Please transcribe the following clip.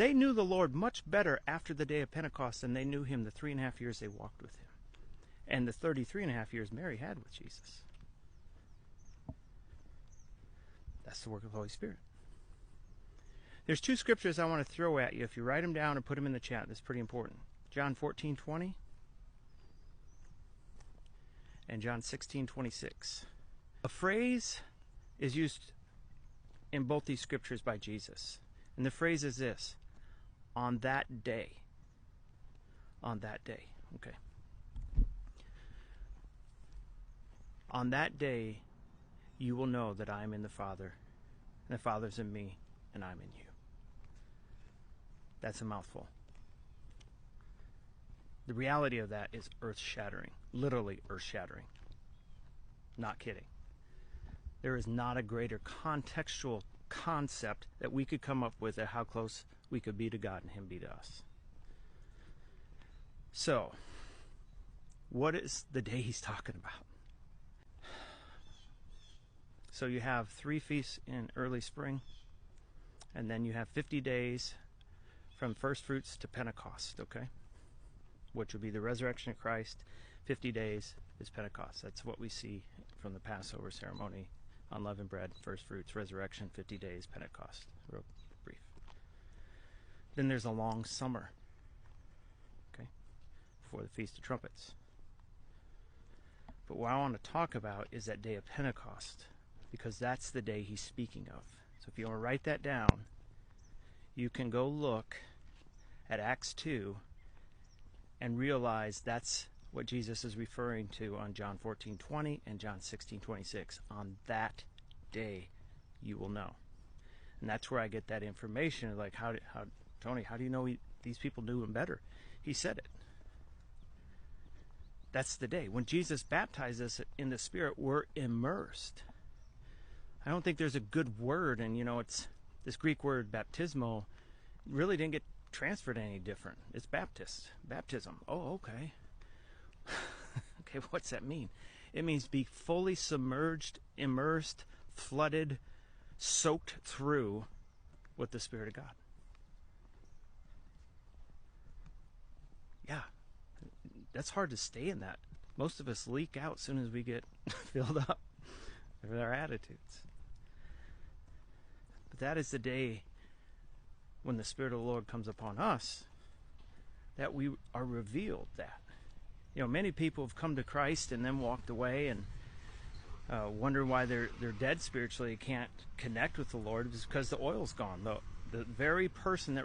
They knew the Lord much better after the day of Pentecost than they knew him the 3.5 years they walked with him, and the 33.5 years Mary had with Jesus. That's the work of the Holy Spirit. There's two scriptures I want to throw at you. If you write them down and put them in the chat, that's pretty important. John 14:20 and John 16:26. A phrase is used in both these scriptures by Jesus. And the phrase is this: on that day. On that day. Okay. On that day, you will know that I am in the Father, and the Father's in me, and I'm in you. That's a mouthful. The reality of that is earth-shattering. Literally earth-shattering. Not kidding. There is not a greater contextual concept that we could come up with at how close we could be to God and him be to us. So, what is the day he's talking about? So you have 3 feasts in early spring, and then you have 50 days from first fruits to Pentecost, okay? Which will be the resurrection of Christ. 50 days is Pentecost. That's what we see from the Passover ceremony. Unleavened bread, first fruits, resurrection, 50 days, Pentecost. Real brief. Then there's a long summer, okay, before the Feast of Trumpets. But what I want to talk about is that day of Pentecost, because that's the day he's speaking of. So if you want to write that down, you can go look at Acts 2 and realize that's what Jesus is referring to on John 14:20 and John 16:26. On that day you will know. And that's where I get that information. Like, Tony, how do you know these people knew him better? He said it. That's the day. When Jesus baptized us in the Spirit, we're immersed. I don't think there's a good word, and it's this Greek word baptismo really didn't get transferred any different. It's baptism. Oh, okay. Okay, what's that mean? It means be fully submerged, immersed, flooded, soaked through with the Spirit of God. Yeah, that's hard to stay in that. Most of us leak out as soon as we get filled up with our attitudes. But that is the day when the Spirit of the Lord comes upon us, that we are revealed that. Many people have come to Christ and then walked away and wonder why they're dead spiritually, can't connect with the Lord. It's because the oil's gone. The very person that